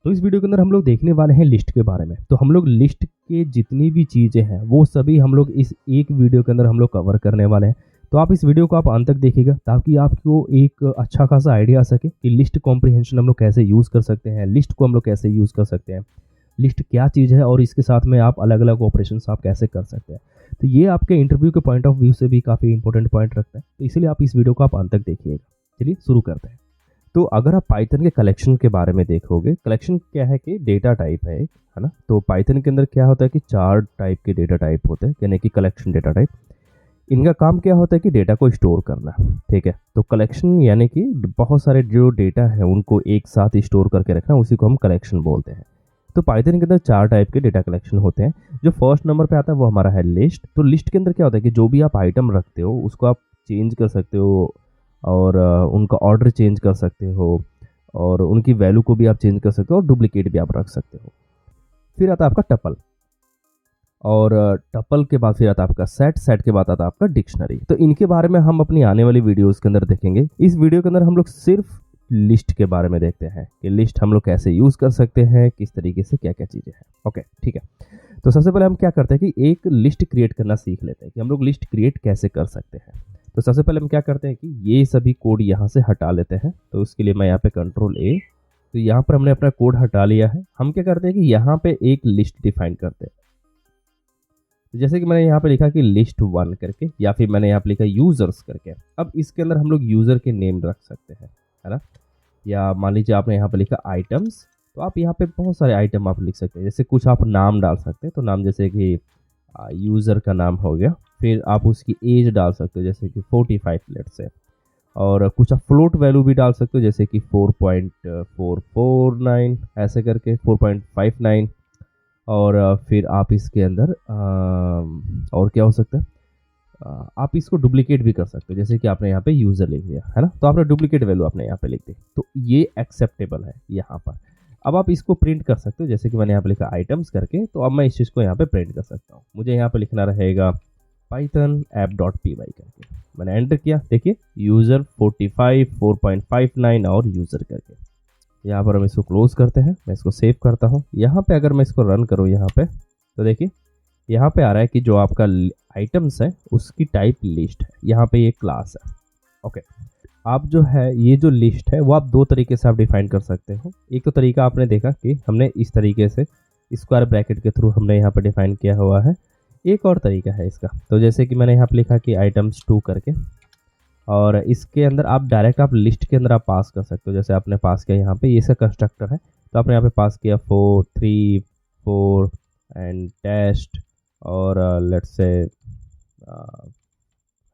तो इस वीडियो के अंदर हम लोग देखने वाले हैं लिस्ट के बारे में। तो हम लोग लिस्ट के जितनी भी चीज़ें हैं वो सभी हम लोग इस एक वीडियो के अंदर हम लोग कवर करने वाले हैं। तो आप इस वीडियो को आप अंत तक देखिएगा ताकि आपको एक अच्छा खासा आइडिया आ सके कि लिस्ट कॉम्प्रिहेंशन हम लोग कैसे यूज़ कर सकते हैं, लिस्ट को हम लोग कैसे यूज़ कर सकते हैं, लिस्ट क्या चीज़ है और इसके साथ में आप अलग अलग ऑपरेशंस आप कैसे कर सकते हैं। तो ये आपके इंटरव्यू के पॉइंट ऑफ व्यू से भी काफ़ी इंपॉर्टेंट पॉइंट रखता है, तो इसलिए आप इस वीडियो को आप अंत तक देखिएगा। चलिए शुरू करते हैं। तो अगर आप पाइथन के कलेक्शन के बारे में देखोगे, कलेक्शन क्या है कि डेटा टाइप है ना। तो पाइथन के अंदर क्या होता है कि 4 टाइप के डेटा टाइप होते हैं, यानी कि कलेक्शन डेटा टाइप। इनका काम क्या होता है कि डेटा को स्टोर करना, ठीक है। तो कलेक्शन यानी कि बहुत सारे जो डेटा है उनको एक साथ स्टोर करके रखना, उसी को हम कलेक्शन बोलते हैं। तो पाइथन के अंदर 4 टाइप के डेटा कलेक्शन होते हैं। जो फर्स्ट नंबर पे आता है वो हमारा है लिस्ट। तो लिस्ट के अंदर क्या होता है कि जो भी आप आइटम रखते हो उसको आप चेंज कर सकते हो और उनका ऑर्डर चेंज कर सकते हो और उनकी वैल्यू को भी आप चेंज कर सकते हो और डुप्लीकेट भी आप रख सकते हो। फिर आता है आपका टपल, और टपल के बाद फिर आता है आपका सेट, सेट के बाद आता है आपका डिक्शनरी। तो इनके बारे में हम अपनी आने वाली वीडियोस के अंदर देखेंगे। इस वीडियो के अंदर हम लोग सिर्फ लिस्ट के बारे में देखते हैं कि लिस्ट हम लोग कैसे यूज़ कर सकते हैं, किस तरीके से क्या क्या चीज़ें हैं। ओके, ठीक है। तो सबसे पहले हम क्या करते हैं कि एक लिस्ट क्रिएट करना सीख लेते हैं कि हम लोग लिस्ट क्रिएट कैसे कर सकते हैं। तो सबसे पहले हम क्या करते हैं कि ये सभी कोड यहाँ से हटा लेते हैं। तो उसके लिए मैं यहाँ पे कंट्रोल ए, तो यहाँ पर हमने अपना कोड हटा लिया है। हम क्या करते हैं कि यहाँ पे एक लिस्ट डिफाइन करते हैं। तो जैसे कि मैंने यहाँ पे लिखा कि लिस्ट 1 करके, या फिर मैंने यहाँ पे लिखा यूजर्स करके। अब इसके अंदर हम लोग यूजर के नेम रख सकते हैं, है ना। या मान लीजिए आपने यहाँ पे लिखा आइटम्स, तो आप यहाँ पे बहुत सारे आइटम आप लिख सकते हैं। जैसे कुछ आप नाम डाल सकते हैं, तो नाम जैसे कि यूज़र का नाम हो गया। फिर आप उसकी एज डाल सकते हो जैसे कि 45 लेट से, और कुछ आप फ्लोट वैल्यू भी डाल सकते हो जैसे कि 4.449 ऐसे करके 4.59। और फिर आप इसके अंदर और क्या हो सकता है, आप इसको डुप्लीकेट भी कर सकते हो जैसे कि आपने यहाँ पे यूज़र लिख दिया, है ना। तो आपने डुप्लीकेट वैल्यू आपने यहाँ पे लिख दी, तो ये एक्सेप्टेबल है यहाँ पर। अब आप इसको प्रिंट कर सकते हो जैसे कि मैंने यहाँ पे लिखा आइटम्स करके। तो अब मैं इस चीज़ को यहाँ पे प्रिंट कर सकता हूँ। मुझे यहाँ पे लिखना रहेगा python app.py करके। मैंने एंटर किया, देखिए यूज़र 45, 4.59 और यूज़र करके। यहाँ पर हम इसको क्लोज करते हैं, मैं इसको सेव करता हूँ। यहाँ पे अगर मैं इसको रन करूँ यहाँ पे, तो देखिए यहाँ पे आ रहा है कि जो आपका आइटम्स है उसकी टाइप लिस्ट है, यहाँ पे ये क्लास है। ओके, आप जो है ये जो लिस्ट है वो आप 2 तरीके से आप डिफाइन कर सकते हो। एक तो तरीका आपने देखा कि हमने इस तरीके से स्क्वायर ब्रैकेट के थ्रू हमने यहाँ पर डिफाइन किया हुआ है। एक और तरीका है इसका, तो जैसे कि मैंने यहाँ पर लिखा कि आइटम्स 2 करके, और इसके अंदर आप डायरेक्ट आप लिस्ट के अंदर आप पास कर सकते हो। जैसे आपने पास किया यहाँ पे, ये इसका कंस्ट्रक्टर है, तो आपने यहाँ पे पास किया 4, 3, 4 एंड टेस्ट, और लेट्स से है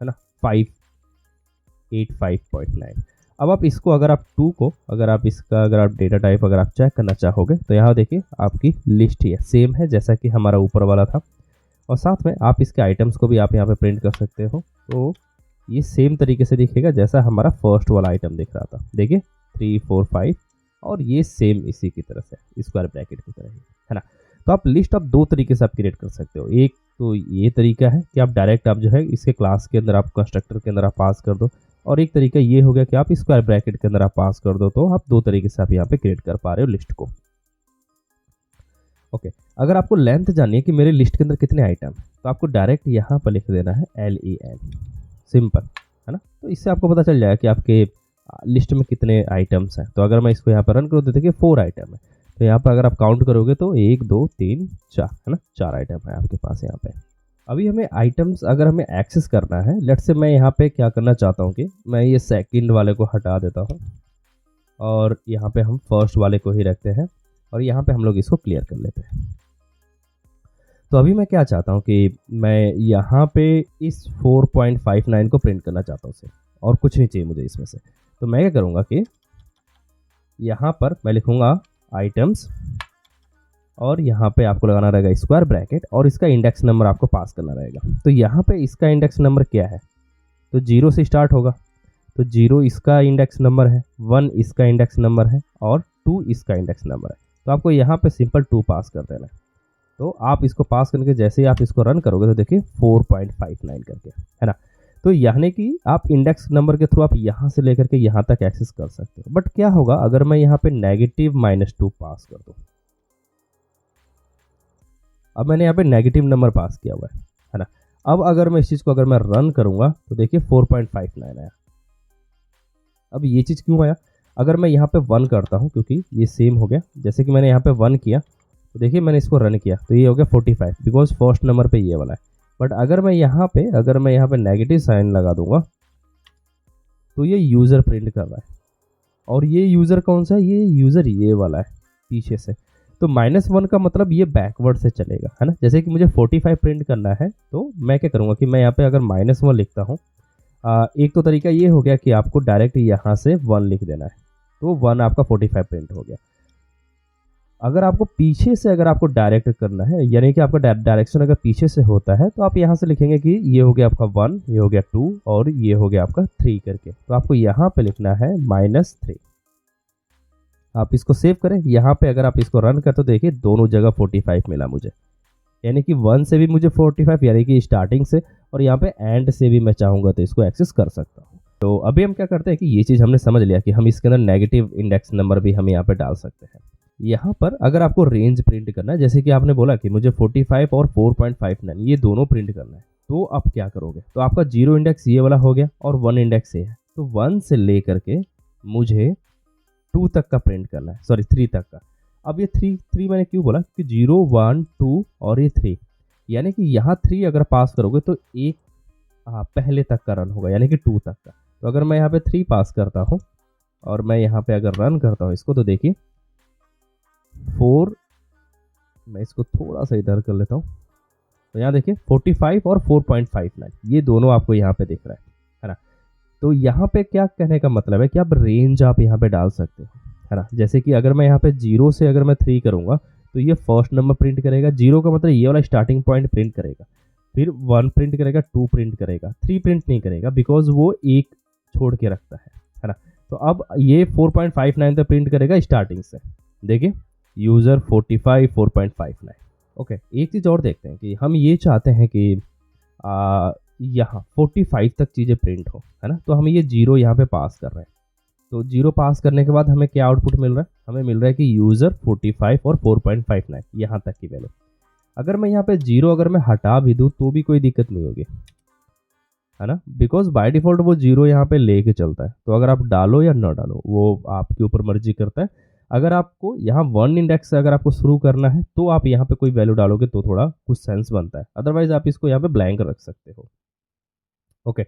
ना 585.9। अब आप इसको अगर आप 2 को अगर आप डेटा टाइप अगर आप चेक करना चाहोगे तो यहाँ देखिए आपकी लिस्ट ही है, सेम है जैसा कि हमारा ऊपर वाला था। और साथ में आप इसके आइटम्स को भी आप यहाँ पे प्रिंट कर सकते हो, तो ये सेम तरीके से दिखेगा जैसा हमारा फर्स्ट वाला आइटम दिख रहा था। देखिए 3, 4, 5, और ये सेम इसी की तरह से स्क्वायर ब्रैकेट की तरह ही, है ना। तो आप लिस्ट आप 2 तरीके से आप क्रिएट कर सकते हो। एक तो ये तरीका है कि आप डायरेक्ट आप जो है इसके क्लास के अंदर आप कंस्ट्रक्टर के अंदर आप पास कर दो, और एक तरीका ये हो गया कि आप स्क्वायर ब्रैकेट के अंदर आप पास कर दो। तो आप 2 तरीके से आप यहाँ पे क्रिएट कर पा रहे हो लिस्ट को। ओके, अगर आपको लेंथ जाननी है कि मेरे लिस्ट के अंदर कितने आइटम है, तो आपको डायरेक्ट यहाँ पर लिख देना है LEN, सिंपल, है ना। तो इससे आपको पता चल जाएगा कि आपके लिस्ट में कितने आइटम्स हैं। तो अगर मैं इसको यहाँ पर रन करूँ तो देखिए 4 आइटम है। तो यहाँ पर अगर आप काउंट करोगे तो 1, 2, 3, 4, है ना, 4 आइटम है आपके पास यहाँ पे। अभी हमें आइटम्स अगर हमें एक्सेस करना है, लेट्स से मैं यहाँ पे क्या करना चाहता हूँ कि मैं ये सेकंड वाले को हटा देता हूँ और यहाँ पे हम फर्स्ट वाले को ही रखते हैं, और यहाँ पे हम लोग इसको क्लियर कर लेते हैं। तो अभी मैं क्या चाहता हूँ कि मैं यहाँ पे इस 4.59 को प्रिंट करना चाहता हूँ सिर्फ, और कुछ नहीं चाहिए मुझे इसमें से। तो मैं क्या करूँगा कि यहाँ पर मैं लिखूँगा आइटम्स, और यहाँ पे आपको लगाना रहेगा स्क्वायर ब्रैकेट, और इसका इंडेक्स नंबर आपको पास करना रहेगा। तो यहाँ पे इसका इंडेक्स नंबर क्या है, तो 0 से स्टार्ट होगा, तो 0 इसका इंडेक्स नंबर है, 1 इसका इंडेक्स नंबर है, और 2 इसका इंडेक्स नंबर है। तो आपको यहाँ पे सिंपल 2 पास कर देना है। तो आप इसको पास करके जैसे ही आप इसको रन करोगे तो देखिए 4.59 करके, है ना। तो यानी कि आप इंडेक्स नंबर के थ्रू आप यहाँ से लेकर के यहाँ तक एक्सेस कर सकते हो। बट क्या होगा अगर मैं यहाँ पे -2 पास कर दूँ। अब मैंने यहाँ पे नेगेटिव नंबर पास किया हुआ है ना। अब अगर मैं इस चीज़ को अगर मैं रन करूँगा तो देखिए 4.59 आया। अब ये चीज़ क्यों आया, अगर मैं यहाँ पे 1 करता हूँ, क्योंकि ये सेम हो गया, जैसे कि मैंने यहाँ पे 1 किया तो देखिए मैंने इसको रन किया तो ये हो गया 45, बिकॉज फर्स्ट नंबर पे ये वाला है। बट अगर मैं यहाँ पे नेगेटिव साइन लगा दूंगा तो ये यूज़र प्रिंट कर रहा है। और ये यूज़र कौन सा है, ये यूज़र ये वाला है पीछे से। तो -1 का मतलब ये बैकवर्ड से चलेगा, है ना। जैसे कि मुझे 45 प्रिंट करना है तो मैं क्या करूँगा कि मैं यहाँ पे अगर -1 लिखता हूँ, एक तो तरीका ये हो गया कि आपको डायरेक्ट यहाँ से 1 लिख देना है, तो 1 आपका 45 प्रिंट हो गया। अगर आपको पीछे से अगर आपको डायरेक्ट करना है, यानी कि आपका डायरेक्शन अगर पीछे से होता है, तो आप यहाँ से लिखेंगे कि ये हो गया आपका 1, ये हो गया 2 और ये हो गया आपका 3 करके। तो आपको यहाँ पे लिखना है -3। आप इसको सेव करें, यहाँ पे अगर आप इसको रन करते तो देखिए दोनों जगह 45 मिला मुझे, यानी कि 1 से भी मुझे 45, यानी कि स्टार्टिंग से, और यहाँ पे एंड से भी मैं चाहूँगा तो इसको एक्सेस कर सकता हूँ। तो अभी हम क्या करते हैं कि ये चीज़ हमने समझ लिया कि हम इसके अंदर नेगेटिव इंडेक्स नंबर भी हम यहाँ पे डाल सकते हैं। यहाँ पर अगर आपको रेंज प्रिंट करना है, जैसे कि आपने बोला कि मुझे 45 और 4.59 ये दोनों प्रिंट करना है, तो आप क्या करोगे, तो आपका 0 इंडेक्स ये वाला हो गया और 1 इंडेक्स ये है, तो 1 से लेकर के मुझे 2 तक का प्रिंट करना है, सॉरी 3 तक का। अब ये 3 मैंने क्यों बोला कि 0, 1, 2 और ये 3, यानी कि यहाँ 3 अगर पास करोगे तो एक पहले तक का रन होगा, यानी कि 2 तक का। तो अगर मैं यहाँ पे 3 पास करता हूँ और मैं यहाँ पे अगर रन करता हूँ इसको, तो देखिए 4, मैं इसको थोड़ा सा इधर कर लेता हूँ, तो यहाँ देखिए 45 और 4.59 ये दोनों आपको यहाँ पे दिख रहा है ना। तो यहाँ पे क्या कहने का मतलब है कि आप रेंज आप यहाँ पे डाल सकते हो, है ना। जैसे कि अगर मैं यहाँ पे 0 से अगर मैं 3 करूँगा तो ये फर्स्ट नंबर प्रिंट करेगा, 0 का मतलब ये वाला स्टार्टिंग पॉइंट प्रिंट करेगा, फिर 1 प्रिंट करेगा, 2 प्रिंट करेगा, 3 प्रिंट नहीं करेगा बिकॉज वो एक छोड़ के रखता है ना। तो अब ये 4.59 तक प्रिंट करेगा स्टार्टिंग से, देखिए यूज़र 45 4.59। ओके, एक चीज़ और देखते हैं कि हम ये चाहते हैं कि यहाँ 45 तक चीज़ें प्रिंट हो, है ना। तो हम ये 0 यहाँ पे पास कर रहे हैं, तो 0 पास करने के बाद हमें क्या आउटपुट मिल रहा है, हमें मिल रहा है कि यूज़र 45 और 4.59 यहाँ तक की वैल्यू। अगर मैं यहाँ पे 0 अगर मैं हटा भी दूँ तो भी कोई दिक्कत नहीं होगी, है ना, बिकॉज बाय डिफ़ॉल्ट वो 0 यहाँ पे लेके चलता है। तो अगर आप डालो या ना डालो वो आपके ऊपर मर्जी करता है। अगर आपको यहाँ 1 इंडेक्स से अगर आपको शुरू करना है तो आप यहाँ पे कोई वैल्यू डालोगे तो थोड़ा कुछ सेंस बनता है, अदरवाइज आप इसको यहाँ पे ब्लैंक रख सकते हो। ओके,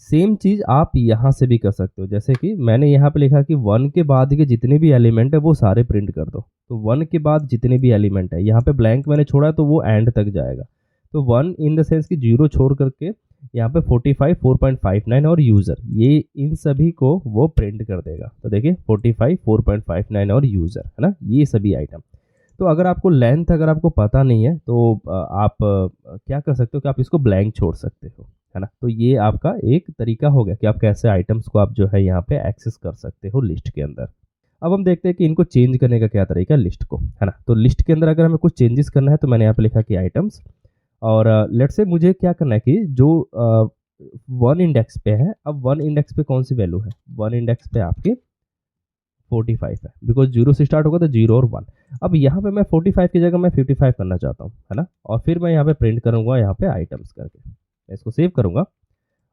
सेम चीज़ आप यहाँ से भी कर सकते हो, जैसे कि मैंने यहाँ पे लिखा कि 1 के बाद के जितने भी एलिमेंट है वो सारे प्रिंट कर दो। तो 1 के बाद जितने भी एलिमेंट है यहाँ पे ब्लैंक मैंने छोड़ा है तो वो एंड तक जाएगा। तो 1 इन द सेंस कि 0 छोड़ करके यहाँ पे 45 4.59 और यूज़र, ये इन सभी को वो प्रिंट कर देगा। तो देखिए 45 4.59 और यूज़र, है ना, ये सभी आइटम। तो अगर आपको लेंथ अगर आपको पता नहीं है तो आप क्या कर सकते हो कि आप इसको ब्लैंक छोड़ सकते हो, है ना। तो ये आपका एक तरीका हो गया कि आप कैसे आइटम्स को आप जो है यहाँ पे एक्सेस कर सकते हो लिस्ट के अंदर। अब हम देखते हैं कि इनको चेंज करने का क्या तरीका है लिस्ट को, है ना। तो लिस्ट के अंदर अगर हमें कुछ चेंजेस करना है तो मैंने यहाँ पे लिखा कि आइटम्स, और लेट्स से मुझे क्या करना है कि जो 1 इंडेक्स पे है, अब 1 इंडेक्स पे कौन सी वैल्यू है, 1 इंडेक्स पे आपके 45 है, बिकॉज 0 से स्टार्ट होगा तो 0 और 1। अब यहाँ पे मैं 45 की जगह मैं 55 करना चाहता हूँ, है ना। और फिर मैं यहाँ पे प्रिंट करूँगा यहाँ पे आइटम्स करके, मैं इसको सेव करूँगा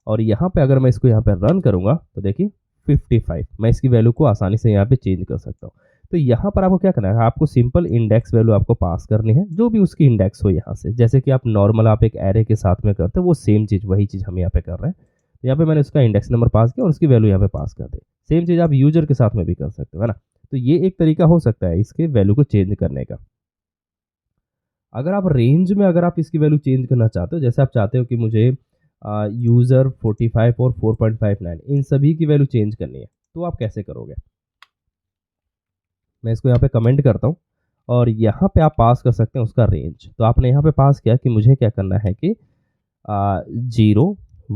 और यहाँ पे अगर मैं इसको यहाँ पे रन करूँगा तो देखिए 55, मैं इसकी वैल्यू को आसानी से यहाँ पे चेंज कर सकता हूँ। तो यहाँ पर आपको क्या करना है, आपको सिंपल इंडेक्स वैल्यू आपको पास करनी है, जो भी उसकी इंडेक्स हो यहाँ से, जैसे कि आप नॉर्मल आप एक एरे के साथ में करते हो वो सेम चीज़ वही चीज़ हम यहाँ पे कर रहे हैं। तो यहाँ पे मैंने उसका इंडेक्स नंबर पास किया और उसकी वैल्यू यहाँ पे पास कर दी। सेम चीज़ आप यूजर के साथ में भी कर सकते हो, है ना। तो ये एक तरीका हो सकता है इसके वैल्यू को चेंज करने का। अगर आप रेंज में अगर आप इसकी वैल्यू चेंज करना चाहते हो, जैसे आप चाहते हो कि मुझे यूज़र 45 और 4.59 इन सभी की वैल्यू चेंज करनी है, तो आप कैसे करोगे। मैं इसको यहाँ पे कमेंट करता हूँ और यहाँ पे आप पास कर सकते हैं उसका रेंज। तो आपने यहाँ पे पास किया कि मुझे क्या करना है कि 0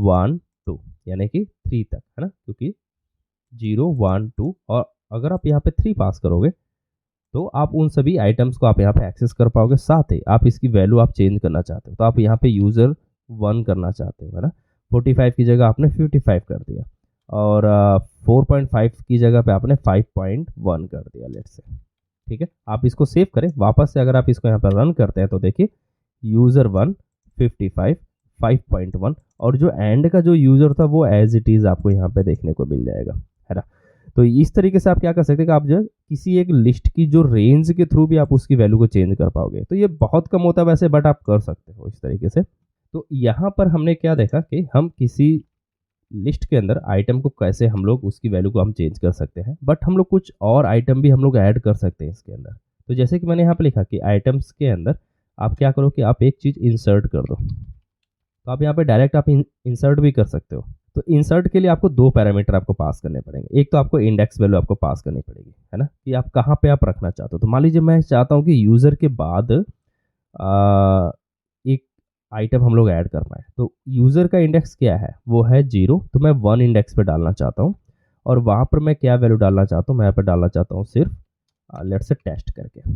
1 2 यानी कि 3 तक, है ना, क्योंकि 0 1 2, और अगर आप यहाँ पे 3 पास करोगे तो आप उन सभी आइटम्स को आप यहाँ पे एक्सेस कर पाओगे। साथ ही आप इसकी वैल्यू आप चेंज करना चाहते हो तो आप यहाँ पे यूज़र 1 करना चाहते हो, है ना, 45 की जगह आपने 55 कर दिया, और 4.5 की जगह पे आपने 5.1 कर दिया, लेट्स से। ठीक है, आप इसको सेव करें वापस से। अगर आप इसको यहाँ पर रन करते हैं तो देखिए यूज़र 1 55 5.1, और जो एंड का जो यूज़र था वो एज इट इज़ आपको यहाँ पे देखने को मिल जाएगा, है ना। तो इस तरीके से आप क्या कर सकते हैं कि आप जो किसी एक लिस्ट की जो रेंज के थ्रू भी आप उसकी वैल्यू को चेंज कर पाओगे। तो ये बहुत कम होता है वैसे, बट आप कर सकते हो इस तरीके से। तो यहाँ पर हमने क्या देखा कि हम किसी लिस्ट के अंदर आइटम को कैसे हम लोग उसकी वैल्यू को हम चेंज कर सकते हैं, बट हम लोग कुछ और आइटम भी हम लोग ऐड कर सकते हैं इसके अंदर। तो जैसे कि मैंने यहाँ पे लिखा कि आइटम्स के अंदर आप क्या करो कि आप एक चीज़ इंसर्ट कर दो। तो आप यहाँ पे डायरेक्ट आप इंसर्ट भी कर सकते हो। तो इंसर्ट के लिए आपको दो पैरामीटर आपको पास करने पड़ेंगे। एक तो आपको इंडेक्स वैल्यू आपको पास करनी पड़ेगी, है ना, कि आप कहाँ पे आप रखना चाहते हो। तो मान लीजिए मैं चाहता हूँ कि यूज़र के बाद एक आइटम हम लोग ऐड कर पाए। तो यूज़र का इंडेक्स क्या है, वो है 0, तो मैं 1 इंडेक्स पे डालना चाहता हूँ। और वहाँ पर मैं क्या वैल्यू डालना चाहता हूँ, मैं यहाँ पर डालना चाहता हूँ सिर्फ लेट्स से टेस्ट करके।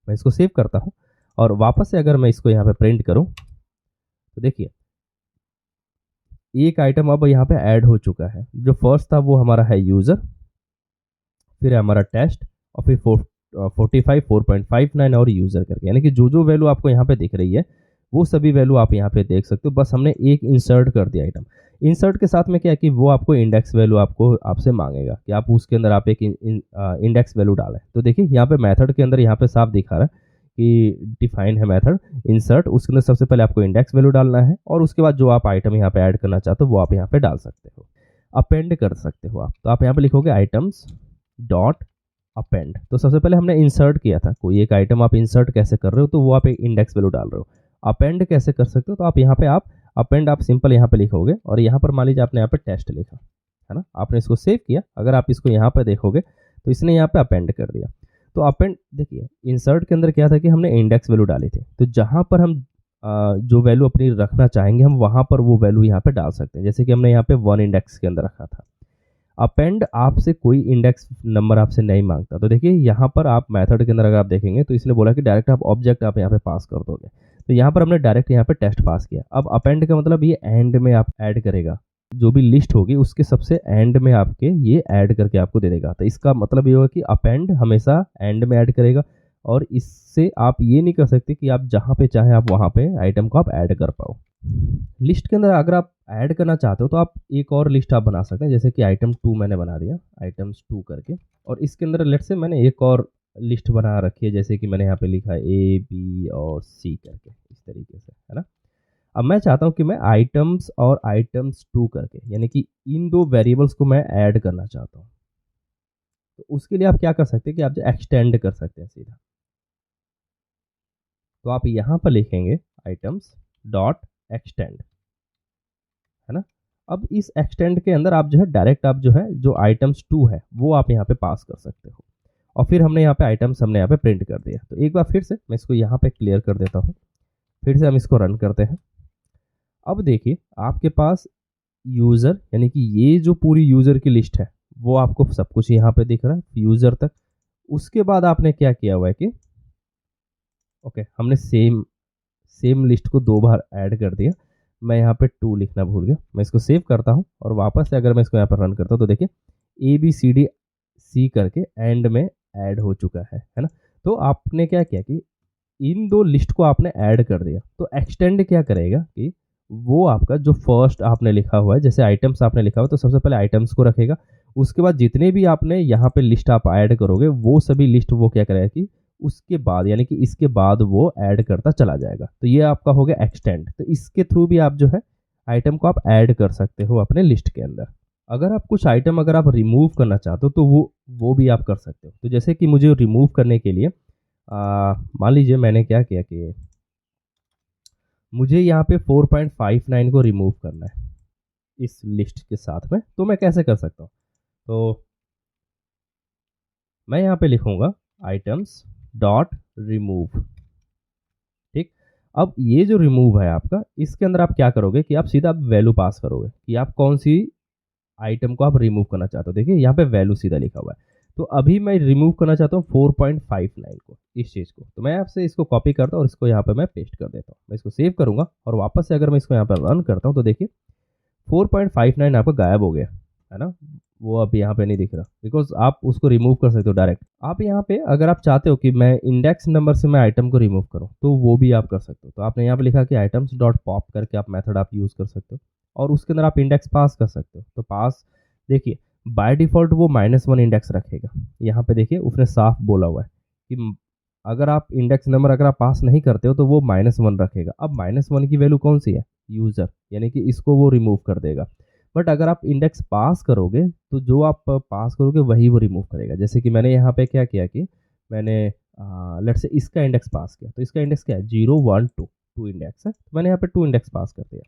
मैं इसको सेव करता हूँ और वापस से अगर मैं इसको यहाँ पे प्रिंट करूँ तो देखिए एक आइटम अब यहाँ पे ऐड हो चुका है। जो फर्स्ट था वो हमारा है यूज़र, फिर है हमारा टेस्ट, और फिर 45 4.59 और यूज़र करके, यानी कि जो जो वैल्यू आपको यहाँ पे दिख रही है वो सभी वैल्यू आप यहाँ पे देख सकते हो। बस हमने एक इंसर्ट कर दिया आइटम। इंसर्ट के साथ में क्या है कि वो आपको इंडेक्स वैल्यू आपको आपसे मांगेगा कि आप उसके अंदर आप एक इंडेक्स वैल्यू डालें। तो देखिए यहाँ पे मेथड के अंदर यहाँ पे साफ दिखा रहा है कि डिफाइन है मेथड इंसर्ट, उसके अंदर सबसे पहले आपको इंडेक्स वैल्यू डालना है और उसके बाद जो आप आइटम यहाँ पे ऐड करना चाहते हो वो आप यहाँ पे डाल सकते हो। अपेंड कर सकते हो आप, तो आप यहाँ पे लिखोगे आइटम्स डॉट अपेंड। तो सबसे पहले हमने इंसर्ट किया था, कोई एक आइटम आप इंसर्ट कैसे कर रहे हो तो वो आप एक इंडेक्स वैल्यू डाल रहे हो। अपेंड कैसे कर सकते हो, तो आप यहाँ पे आप अपेंड आप सिंपल यहाँ पे लिखोगे, और यहाँ पर मान लीजिए आपने यहाँ पे टेस्ट लिखा, है ना, आपने इसको सेव किया। अगर आप इसको यहाँ पे देखोगे तो इसने यहाँ पे अपेंड कर दिया। तो अपेंड देखिए इंसर्ट के अंदर क्या था कि हमने इंडेक्स वैल्यू डाली थी, तो जहाँ पर हम जो वैल्यू अपनी रखना चाहेंगे हम वहाँ पर वो वैल्यू यहाँ पे डाल सकते हैं। जैसे कि हमने यहाँ पे 1 इंडेक्स के अंदर रखा था। अपेंड आपसे कोई इंडेक्स नंबर आपसे नहीं मांगता। तो देखिए यहाँ पर आप मेथड के अंदर अगर आप देखेंगे तो इसने बोला कि डायरेक्ट आप ऑब्जेक्ट आप यहाँ पे पास कर दोगे। तो यहाँ पर हमने डायरेक्ट यहाँ पे टेस्ट पास किया। अब अपेंड का मतलब ये एंड में आप ऐड करेगा, जो भी लिस्ट होगी उसके सबसे एंड में आपके ये ऐड करके आपको दे देगा। तो इसका मतलब ये होगा कि अपेंड हमेशा एंड में ऐड करेगा, और इससे आप ये नहीं कर सकते कि आप जहाँ पे चाहे आप वहाँ पे आइटम को आप ऐड कर पाओ। लिस्ट के अंदर अगर आप ऐड करना चाहते हो तो आप एक और लिस्ट आप बना सकते हैं, जैसे कि आइटम 2 मैंने बना दिया, आइटम्स 2 करके, और इसके अंदर लेट से मैंने एक और लिस्ट बना रखी है, जैसे कि मैंने यहाँ पे लिखा है A B और C करके, इस तरीके से, है ना। अब मैं चाहता हूँ कि मैं आइटम्स और आइटम्स 2 करके, यानी कि इन दो वेरिएबल्स को मैं ऐड करना चाहता हूँ। तो उसके लिए आप क्या कर सकते हैं कि आप जो एक्सटेंड कर सकते हैं सीधा। तो आप यहाँ पर लिखेंगे आइटम्स डॉट एक्सटेंड, है ना। अब इस एक्सटेंड के अंदर आप जो है डायरेक्ट आप जो है जो आइटम्स 2 है वो आप यहाँ पे पास कर सकते हो, और फिर हमने यहाँ पे आइटम्स हमने यहाँ पे प्रिंट कर दिया। तो एक बार फिर से मैं इसको यहाँ पे क्लियर कर देता हूँ, फिर से हम इसको रन करते हैं। अब देखिए आपके पास यूज़र, यानी कि ये जो पूरी यूज़र की लिस्ट है वो आपको सब कुछ यहाँ पे दिख रहा है यूज़र तक। उसके बाद आपने क्या किया हुआ है कि ओके हमने सेम लिस्ट को 2 बार ऐड कर दिया। मैं यहाँ पे 2 लिखना भूल गया। मैं इसको सेव करता हूँ और वापस से अगर मैं इसको यहाँ पर रन करता हूँ तो देखिए ABCDC करके एंड में ऐड हो चुका है ना। तो आपने क्या किया कि इन दो लिस्ट को आपने ऐड कर दिया। तो एक्सटेंड क्या करेगा कि वो आपका जो फर्स्ट आपने लिखा हुआ है, जैसे आइटम्स आपने लिखा हुआ है तो सबसे पहले आइटम्स को रखेगा, उसके बाद जितने भी आपने यहाँ पे लिस्ट आप ऐड करोगे वो सभी लिस्ट वो क्या करेगा कि उसके बाद यानी कि इसके बाद वो ऐड करता चला जाएगा। तो ये आपका हो गया एक्सटेंड। तो इसके थ्रू भी आप जो है आइटम को आप ऐड कर सकते हो अपने लिस्ट के अंदर। अगर आप कुछ आइटम अगर आप रिमूव करना चाहते हो तो वो भी आप कर सकते हो। तो जैसे कि मुझे रिमूव करने के लिए मान लीजिए मैंने क्या किया कि मुझे यहाँ पे 4.59 को रिमूव करना है इस लिस्ट के साथ में, तो मैं कैसे कर सकता हूँ। तो मैं यहाँ पे लिखूँगा आइटम्स डॉट रिमूव। ठीक, अब ये जो रिमूव है आपका, इसके अंदर आप क्या करोगे कि आप सीधा वैल्यू पास करोगे कि आप कौन सी आइटम को आप रिमूव करना चाहते हो। देखिए यहाँ पे वैल्यू सीधा लिखा हुआ है। तो अभी मैं रिमूव करना चाहता हूँ 4.59 को, इस चीज़ को। तो मैं आपसे इसको कॉपी करता हूँ और इसको यहाँ पे मैं पेस्ट कर देता हूँ। मैं इसको सेव करूँगा और वापस से अगर मैं इसको यहाँ पर रन करता हूँ तो देखिए 4.59 आपका गायब हो गया, है ना। वो अब यहाँ पे नहीं दिख रहा, बिकॉज आप उसको रिमूव कर सकते हो डायरेक्ट। आप यहाँ पे अगर आप चाहते हो कि मैं इंडेक्स नंबर से मैं आइटम को रिमूव करूँ तो वो भी आप कर सकते हो। तो आपने यहाँ पे लिखा कि आइटम्स डॉट पॉप करके आप मेथड आप यूज़ कर सकते हो और उसके अंदर आप इंडेक्स पास कर सकते हो। तो पास देखिए बाय डिफ़ॉल्ट वो -1 इंडेक्स रखेगा। यहाँ पे देखिए उसने साफ बोला हुआ है कि अगर आप इंडेक्स नंबर अगर आप पास नहीं करते हो तो वो -1 रखेगा। अब -1 की वैल्यू कौन सी है? यूज़र, यानी कि इसको वो रिमूव कर देगा। बट अगर आप इंडेक्स पास करोगे तो जो आप पास करोगे वही वो रिमूव करेगा। जैसे कि मैंने यहाँ पे क्या किया कि मैंने लेट्स से इसका इंडेक्स पास किया, तो इसका इंडेक्स क्या है? 0 1 2, 2 इंडेक्स है, तो मैंने यहाँ पे 2 इंडेक्स पास कर दिया।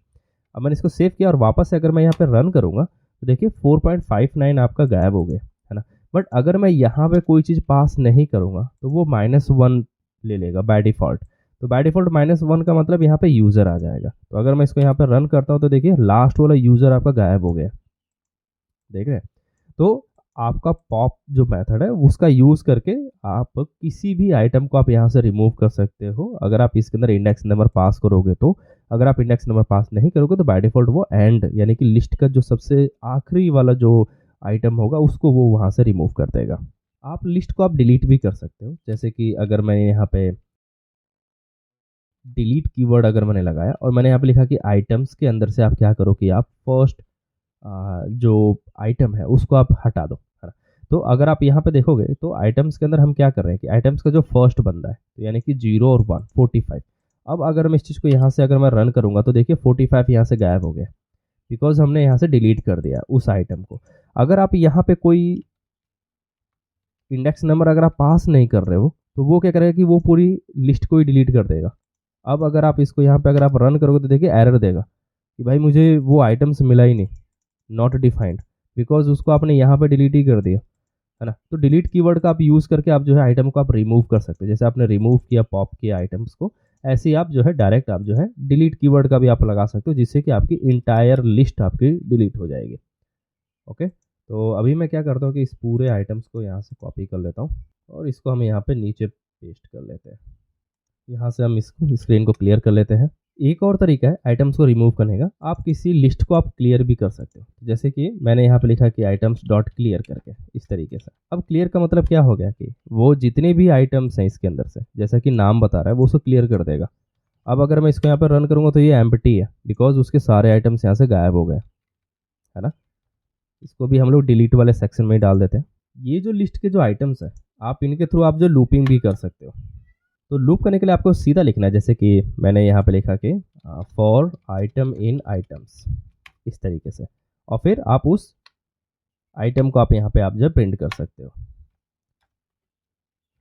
अब मैंने इसको सेव किया और वापस से अगर मैं यहाँ पे रन करूँगा तो देखिए 4.59 आपका गायब हो गया, है ना। बट अगर मैं यहाँ पे कोई चीज़ पास नहीं करूँगा तो वो -1 ले लेगा बाय डिफ़ॉल्ट। तो बाय डिफ़ॉल्ट -1 का मतलब यहाँ पे यूज़र आ जाएगा। तो अगर मैं इसको यहाँ पे रन करता हूँ तो देखिए लास्ट वाला यूज़र आपका गायब हो गया, देख रहे हैं। तो आपका पॉप जो मेथड है उसका यूज़ करके आप किसी भी आइटम को आप यहाँ से रिमूव कर सकते हो अगर आप इसके अंदर इंडेक्स नंबर पास करोगे तो। अगर आप इंडेक्स नंबर पास नहीं करोगे तो बाय डिफ़ॉल्ट वो एंड यानी कि लिस्ट का जो सबसे आखिरी वाला जो आइटम होगा उसको वो वहाँ से रिमूव कर देगा। आप लिस्ट को आप डिलीट भी कर सकते हो, जैसे कि अगर मैं यहाँ पे डिलीट कीवर्ड अगर मैंने लगाया और मैंने यहाँ पे लिखा कि आइटम्स के अंदर से आप क्या करो कि आप फर्स्ट जो आइटम है उसको आप हटा दो, है ना। तो अगर आप यहाँ पे देखोगे तो आइटम्स के अंदर हम क्या कर रहे हैं कि आइटम्स का जो फर्स्ट बंदा है तो यानी कि 0 और 1 45। अब अगर मैं इस चीज़ को यहाँ से अगर मैं रन करूँगा तो देखिए 45 यहाँ से गायब हो गया, बिकॉज हमने यहाँ से डिलीट कर दिया उस आइटम को। अगर आप यहाँ पे कोई इंडेक्स नंबर अगर आप पास नहीं कर रहे हो तो वो क्या करेगा कि वो पूरी लिस्ट को ही डिलीट कर देगा। अब अगर आप इसको यहाँ पे अगर आप रन करोगे तो देखिए एरर देगा कि भाई मुझे वो आइटम्स मिला ही नहीं, नॉट डिफाइंड, बिकॉज उसको आपने यहाँ पे डिलीट ही कर दिया, है ना। तो डिलीट कीवर्ड का आप यूज़ करके आप जो है आइटम को आप रिमूव कर सकते हो। जैसे आपने रिमूव किया पॉप किया आइटम्स को, ऐसे ही आप जो है डायरेक्ट आप जो है डिलीट कीवर्ड का भी आप लगा सकते हो, जिससे कि आपकी इंटायर लिस्ट आपकी डिलीट हो जाएगी। ओके, तो अभी मैं क्या करता हूँ कि इस पूरे आइटम्स को यहाँ से कॉपी कर लेता हूँ और इसको हम यहाँ पे नीचे पेस्ट कर लेते हैं। यहाँ से हम इसको स्क्रीन को क्लियर कर लेते हैं। एक और तरीका है आइटम्स को रिमूव करने का, आप किसी लिस्ट को आप क्लियर भी कर सकते हो। जैसे कि मैंने यहाँ पे लिखा कि आइटम्स डॉट क्लियर करके इस तरीके से। अब क्लियर का मतलब क्या हो गया कि वो जितने भी आइटम्स हैं इसके अंदर से, जैसा कि नाम बता रहा है, वो उसको क्लियर कर देगा। अब अगर मैं इसको यहाँ पर रन करूँगा तो ये एम्प्टी है, बिकॉज उसके सारे आइटम्स यहाँ से गायब हो गए, है ना। इसको भी हम लोग डिलीट वाले सेक्शन में ही डाल देते हैं। ये जो लिस्ट के जो आइटम्स हैं आप इनके थ्रू आप जो लूपिंग भी कर सकते हो। तो लूप करने के लिए आपको सीधा लिखना है, जैसे कि मैंने यहाँ पे लिखा कि फॉर आइटम इन आइटम्स, इस तरीके से। और फिर आप उस आइटम को आप यहाँ पे आप जो प्रिंट कर सकते हो,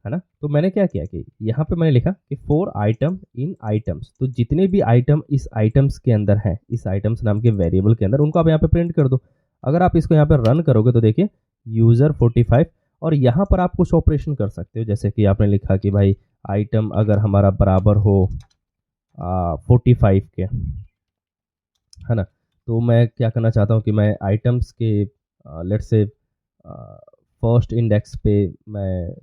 है ना। तो मैंने क्या किया कि यहाँ पे मैंने लिखा कि फॉर आइटम इन आइटम्स, तो जितने भी आइटम इस आइटम्स के अंदर हैं, इस आइटम्स नाम के वेरिएबल के अंदर, उनको आप यहाँ पे प्रिंट कर दो। अगर आप इसको यहाँ पे रन करोगे तो देखिए यूज़र 45, और यहाँ पर आप कुछ ऑपरेशन कर सकते हो। जैसे कि आपने लिखा कि भाई आइटम अगर हमारा बराबर हो 45 के, है ना। तो मैं क्या करना चाहता हूँ कि मैं आइटम्स के लेट्स से फर्स्ट इंडेक्स पे मैं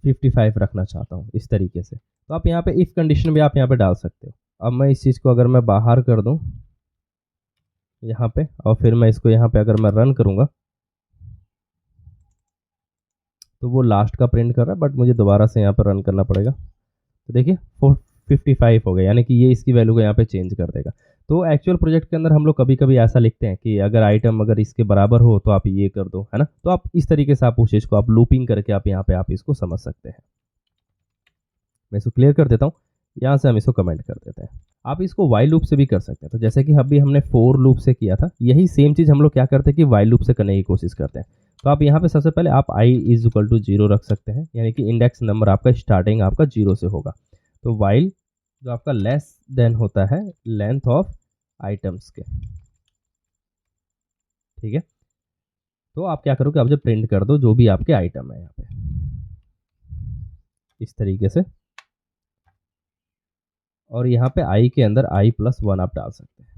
55 रखना चाहता हूँ, इस तरीके से। तो आप यहाँ पे इफ़ कंडीशन भी आप यहाँ पे डाल सकते हो। अब मैं इस चीज़ को अगर मैं बाहर कर दूँ यहाँ पे और फिर मैं इसको यहाँ पे अगर मैं रन करूँगा तो वो लास्ट का प्रिंट कर रहा है, बट मुझे दोबारा से यहाँ पर रन करना पड़ेगा। तो देखिए 455 हो गया, यानी कि ये इसकी वैल्यू को यहाँ पे चेंज कर देगा। तो एक्चुअल प्रोजेक्ट के अंदर हम लोग कभी कभी ऐसा लिखते हैं कि अगर आइटम अगर इसके बराबर हो तो आप ये कर दो, है ना। तो आप इस तरीके से आप उस चीज़ को आप लूपिंग करके आप यहाँ पे आप इसको समझ सकते हैं। मैं इसको क्लियर कर देता हूँ, यहाँ से हम इसको कमेंट कर देते हैं। आप इसको वाइल लूप से भी कर सकते हैं। तो जैसे कि अभी हमने फोर लूप से किया था, यही सेम चीज़ हम लोग क्या करते हैं कि वाइल लूप से करने की कोशिश करते हैं। तो आप यहाँ पे सबसे पहले आप i इज इक्वल टू 0 रख सकते हैं, यानी कि इंडेक्स नंबर आपका स्टार्टिंग आपका 0 से होगा। तो वाइल जो आपका लेस देन होता है लेंथ ऑफ आइटम्स के, ठीक है। तो आप क्या करोगे, आप जो प्रिंट कर दो जो भी आपके आइटम है यहाँ पे, इस तरीके से। और यहाँ पे i के अंदर i+1 आप डाल सकते हैं,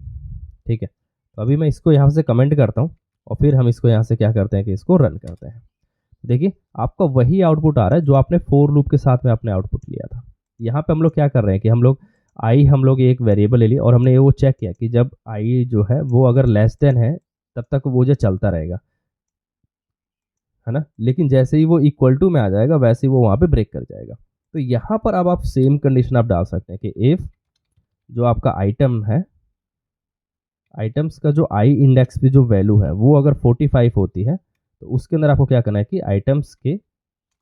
ठीक है। तो अभी मैं इसको यहाँ से कमेंट करता हूँ और फिर हम इसको यहाँ से क्या करते हैं कि इसको रन करते हैं। देखिए आपका वही आउटपुट आ रहा है जो आपने फोर लूप के साथ में आपने आउटपुट लिया था। यहाँ पे हम लोग क्या कर रहे हैं कि हम लोग एक वेरिएबल ले लिया और हमने वो चेक किया कि जब आई जो है वो अगर लेस देन है तब तक वो जो चलता रहेगा, है ना। लेकिन जैसे ही वो इक्वल टू में आ जाएगा वैसे ही वो वहाँ पे ब्रेक कर जाएगा। तो यहाँ पर अब आप सेम कंडीशन आप डाल सकते हैं कि इफ जो आपका आइटम है, आइटम्स का जो आई इंडेक्स पे जो वैल्यू है वो अगर 45 होती है तो उसके अंदर आपको क्या करना है कि आइटम्स के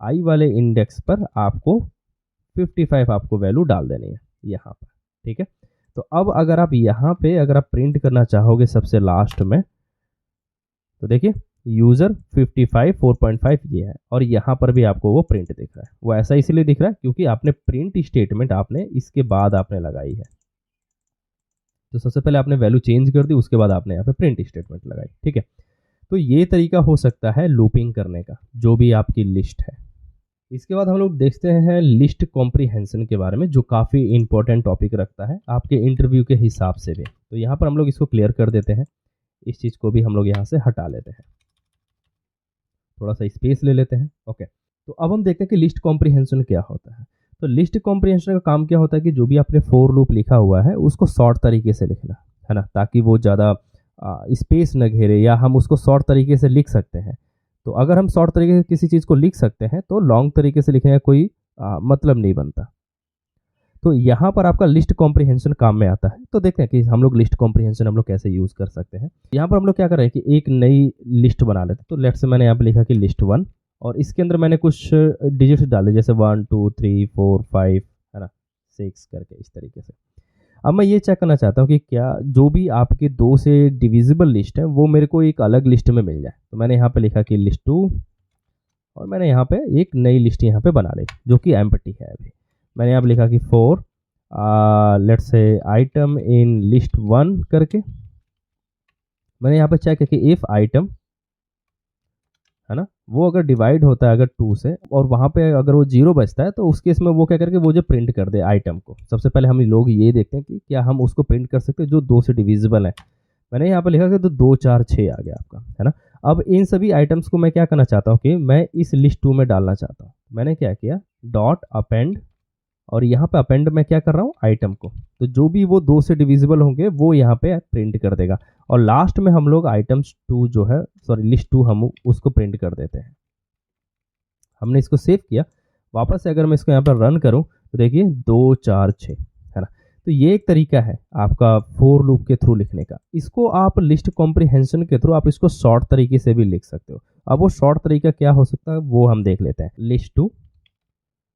आई वाले इंडेक्स पर आपको 55 आपको वैल्यू डाल देनी है यहाँ पर, ठीक है। तो अब अगर आप यहाँ पे अगर आप प्रिंट करना चाहोगे सबसे लास्ट में, तो देखिए यूज़र 55 4.5 ये है और यहाँ पर भी आपको वो प्रिंट दिख रहा है। वो ऐसा इसलिए दिख रहा है क्योंकि आपने प्रिंट स्टेटमेंट आपने इसके बाद आपने लगाई है। तो सबसे पहले आपने वैल्यू चेंज कर दी, उसके बाद आपने यहाँ पे प्रिंट स्टेटमेंट लगाई, ठीक है। तो ये तरीका हो सकता है लूपिंग करने का, जो भी आपकी लिस्ट है। इसके बाद हम लोग देखते हैं लिस्ट कॉम्प्रीहेंशन के बारे में, जो काफ़ी इंपॉर्टेंट टॉपिक रखता है आपके इंटरव्यू के हिसाब से भी। तो यहाँ पर हम लोग इसको क्लियर कर देते हैं, इस चीज़ को भी हम लोग यहाँ से हटा लेते हैं, थोड़ा सा स्पेस ले लेते हैं। ओके, तो अब हम देखते हैं कि लिस्ट कॉम्प्रीहेंशन क्या होता है। तो लिस्ट कॉम्प्रीहेंशन का काम क्या होता है कि जो भी आपने फोर लूप लिखा हुआ है उसको शॉर्ट तरीके से लिखना, है ना, ताकि वो ज़्यादा स्पेस न घेरे, या हम उसको शॉर्ट तरीके से लिख सकते हैं। तो अगर हम शॉर्ट तरीके से किसी चीज़ को लिख सकते हैं तो लॉन्ग तरीके से लिखने का कोई मतलब नहीं बनता। तो यहाँ पर आपका लिस्ट कॉम्प्रीहेंशन काम में आता है। तो देखते हैं कि हम लोग लिस्ट कॉम्प्रीहेंशन हम लोग कैसे यूज़ कर सकते हैं। यहाँ पर हम लोग क्या कर रहे हैं कि एक नई लिस्ट बना लेते हैं। तो लेट्स से मैंने यहाँ पे लिखा कि लिस्ट 1 और इसके अंदर मैंने कुछ डिजिट्स डाले, जैसे 1 2 3 4 5, है ना, 6 करके इस तरीके से। अब मैं ये चेक करना चाहता हूँ कि क्या जो भी आपके 2 से डिविजिबल लिस्ट है वो मेरे को एक अलग लिस्ट में मिल जाए। तो मैंने यहाँ पे लिखा कि लिस्ट 2 और मैंने यहाँ पे एक नई लिस्ट यहाँ पे बना ली जो कि एम्प्टी है। अभी मैंने यहाँ पे लिखा कि 4 let's say item in list 1 करके मैंने यहाँ पे चेक किया कि इफ आइटम, है ना, वो अगर डिवाइड होता है अगर 2 से और वहाँ पे अगर वो 0 बचता है तो उस केस में वो क्या करके वो जो प्रिंट कर दे आइटम को। सबसे पहले हम लोग ये देखते हैं कि क्या हम उसको प्रिंट कर सकते हैं जो 2 से डिविजिबल है। मैंने यहाँ पे लिखा कि तो 2 4 6 आ गया आपका, है ना। अब इन सभी आइटम्स को मैं क्या करना चाहता हूँ कि मैं इस लिस्ट 2 में डालना चाहता हूँ। मैंने क्या किया, डॉट अपेंड, और यहाँ पे अपेंड में क्या कर रहा हूँ, आइटम को। तो जो भी वो 2 से डिविजिबल होंगे वो यहाँ पे प्रिंट कर देगा और लास्ट में हम लोग आइटम्स 2 जो है, सॉरी लिस्ट 2, हम उसको प्रिंट कर देते हैं। हमने इसको सेव किया। वापस से अगर मैं इसको यहाँ पर रन करूँ तो देखिए 2 4 6, है ना। तो ये एक तरीका है आपका फोर लूप के थ्रू लिखने का। इसको आप लिस्ट कॉम्प्रीहेंशन के थ्रू आप इसको शॉर्ट तरीके से भी लिख सकते हो। अब वो शॉर्ट तरीका क्या हो सकता है वो हम देख लेते हैं। लिस्ट 2,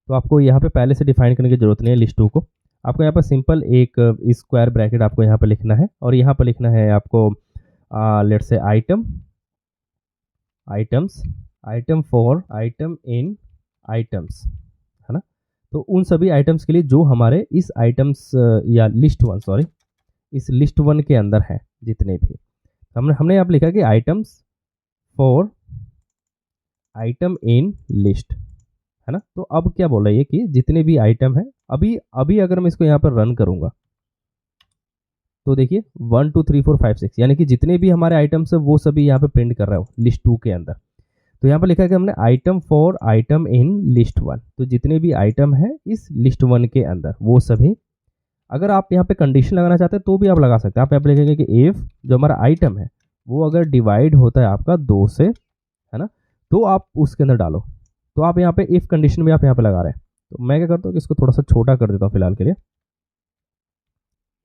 तो आपको यहाँ पे पहले से डिफाइन करने की जरूरत नहीं है लिस्ट 2 को। आपको यहाँ पर सिंपल एक स्क्वायर ब्रैकेट आपको यहाँ पर लिखना है और यहाँ पर लिखना है आपको let's say items item for item in items, है ना। तो उन सभी आइटम्स के लिए जो हमारे इस आइटम्स या लिस्ट 1, सॉरी, इस लिस्ट 1 के अंदर है जितने भी, हमने यहाँ पर लिखा कि items for item in list, है ना। तो अब क्या बोल रहा है ये कि जितने भी आइटम है, अभी अगर मैं इसको यहाँ पर रन करूंगा तो देखिए 1 2 3 4 5 6, यानी कि जितने भी हमारे आइटम्स है वो सभी यहाँ पे प्रिंट कर रहा है लिस्ट 2 के अंदर। तो यहाँ पर लिखा है कि हमने item for item in list 1, तो जितने भी आइटम है इस लिस्ट 1 के अंदर वो सभी। अगर आप यहाँ पे कंडीशन लगाना चाहते हैं तो भी आप लगा सकते हैं। आप यहाँ पे लिखेंगे कि इफ जो हमारा आइटम है वो अगर डिवाइड होता है आपका 2 से, है ना, तो आप उसके अंदर डालो। तो आप यहाँ पे इफ कंडीशन भी आप यहाँ पे लगा रहे हैं। तो मैं क्या करता हूँ कि इसको थोड़ा सा छोटा कर देता हूँ फिलहाल के लिए।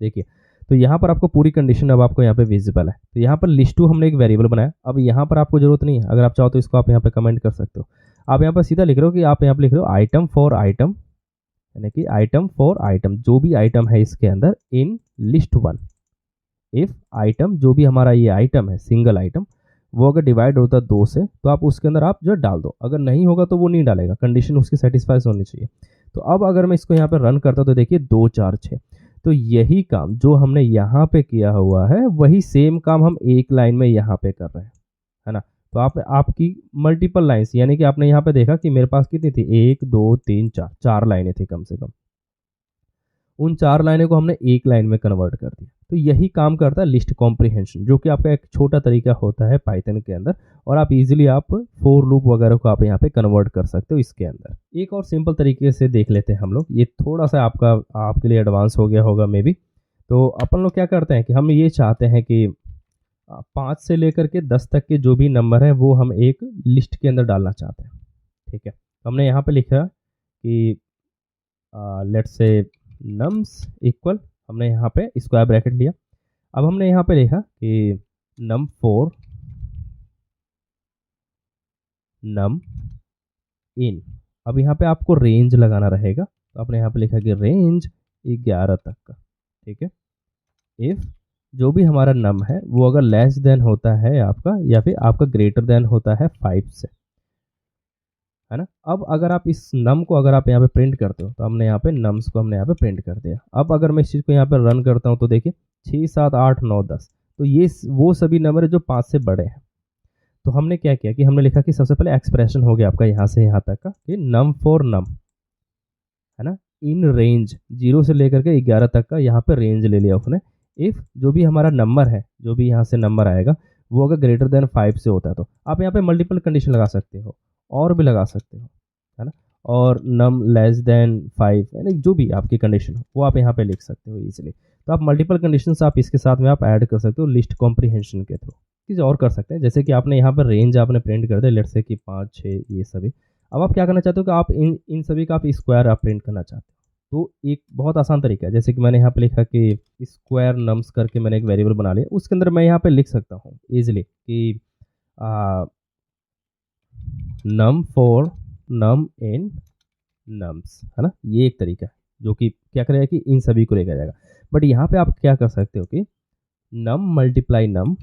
देखिए तो यहाँ पर आपको पूरी कंडीशन अब आपको यहाँ पे विजिबल है। तो यहाँ पर लिस्ट 2 हमने एक वेरिएबल बनाया। अब यहाँ पर आपको जरूरत नहीं है, अगर आप चाहो तो इसको आप यहाँ पे कमेंट कर सकते हो। आप यहाँ पर सीधा लिख रहे हो कि आप यहाँ पे लिख रहे हो आइटम फॉर आइटम, यानी कि आइटम फॉर आइटम जो भी आइटम है इसके अंदर इन लिस्ट 1। इफ आइटम जो भी हमारा ये आइटम है सिंगल आइटम वो अगर डिवाइड होता है 2 से तो आप उसके अंदर आप जो डाल दो। अगर नहीं होगा तो वो नहीं डालेगा, कंडीशन उसकी सेटिस्फाई होनी चाहिए। तो अब अगर मैं इसको यहाँ पे रन करता हूँ तो देखिए 2 4 6, तो यही काम जो हमने यहाँ पे किया हुआ है वही सेम काम हम एक लाइन में यहाँ पे कर रहे हैं, है ना। तो आपकी मल्टीपल लाइन्स, यानी कि आपने यहाँ पे देखा कि मेरे पास कितनी थी, 1 2 3 4, 4 लाइनें थी कम से कम। उन 4 लाइनों को हमने एक लाइन में कन्वर्ट कर दिया। तो यही काम करता है लिस्ट कॉम्प्रिहेंशन, जो कि आपका एक छोटा तरीका होता है पाइथन के अंदर, और आप इजीली आप फॉर लूप वगैरह को आप यहाँ पे कन्वर्ट कर सकते हो इसके अंदर। एक और सिंपल तरीके से देख लेते हैं हम लोग, ये थोड़ा सा आपके लिए एडवांस हो गया होगा मे बी। तो अपन लोग क्या करते हैं कि हम ये चाहते हैं कि 5 से लेकर के 10 तक के जो भी नंबर है वो हम एक लिस्ट के अंदर डालना चाहते हैं। ठीक है, हमने यहाँ पे लिखा कि लेट्स से नम्स इक्वल, हमने यहाँ पे स्क्वायर ब्रैकेट लिया। अब हमने यहाँ पे लिखा कि num4 num in। अब यहाँ पे आपको रेंज लगाना रहेगा, तो आपने यहाँ पे लिखा कि रेंज 11 तक का। ठीक है, इफ जो भी हमारा नम है वो अगर लेस देन होता है आपका, या फिर आपका ग्रेटर देन होता है 5 से, है ना। अब अगर आप इस नम को अगर आप यहाँ पे प्रिंट करते हो, तो हमने यहाँ पे नम्स को हमने यहाँ पे प्रिंट कर दिया। अब अगर मैं इस चीज़ को यहाँ पे रन करता हूँ तो देखिए 6, 7, 8, 9, 10, तो ये वो सभी नंबर है जो 5 से बड़े हैं। तो हमने क्या किया कि हमने लिखा कि सबसे पहले एक्सप्रेशन हो गया आपका यहाँ से यहाँ तक का कि नम फॉर नम, है ना, इन रेंज 0 से लेकर के 11 तक का यहाँ पे रेंज ले लिया उसने। इफ़ जो भी हमारा नंबर है, जो भी यहाँ से नंबर आएगा वो अगर ग्रेटर देन 5 से होता है, तो आप यहाँ पे मल्टीपल कंडीशन लगा सकते हो और भी लगा सकते हो, है ना, और नम लेस देन 5, यानी जो भी आपकी कंडीशन हो वो आप यहाँ पे लिख सकते हो इजीली। तो आप मल्टीपल कंडीशंस आप इसके साथ में आप ऐड कर सकते हो लिस्ट कॉम्प्रिहेंशन के थ्रू। चीज़ और कर सकते हैं, जैसे कि आपने यहाँ पर रेंज आपने प्रिंट कर दिया, लेट्स से कि 5, 6 ये सभी। अब आप क्या करना चाहते हो कि आप इन सभी का आप स्क्वायर आप प्रिंट करना चाहते हो, तो एक बहुत आसान तरीका है, जैसे कि मैंने यहाँ पे लिखा कि स्क्वायर नम्स करके मैंने एक वेरिएबल बना लिया, उसके अंदर मैं यहाँ पे लिख सकता हूँ ईजिली कि नम फॉर नम इन नम्स, है ना। ये एक तरीका है जो कि क्या करेगा कि इन सभी को लेकर जाएगा। बट यहाँ पे आप क्या कर सकते हो कि नम मल्टीप्लाई नम,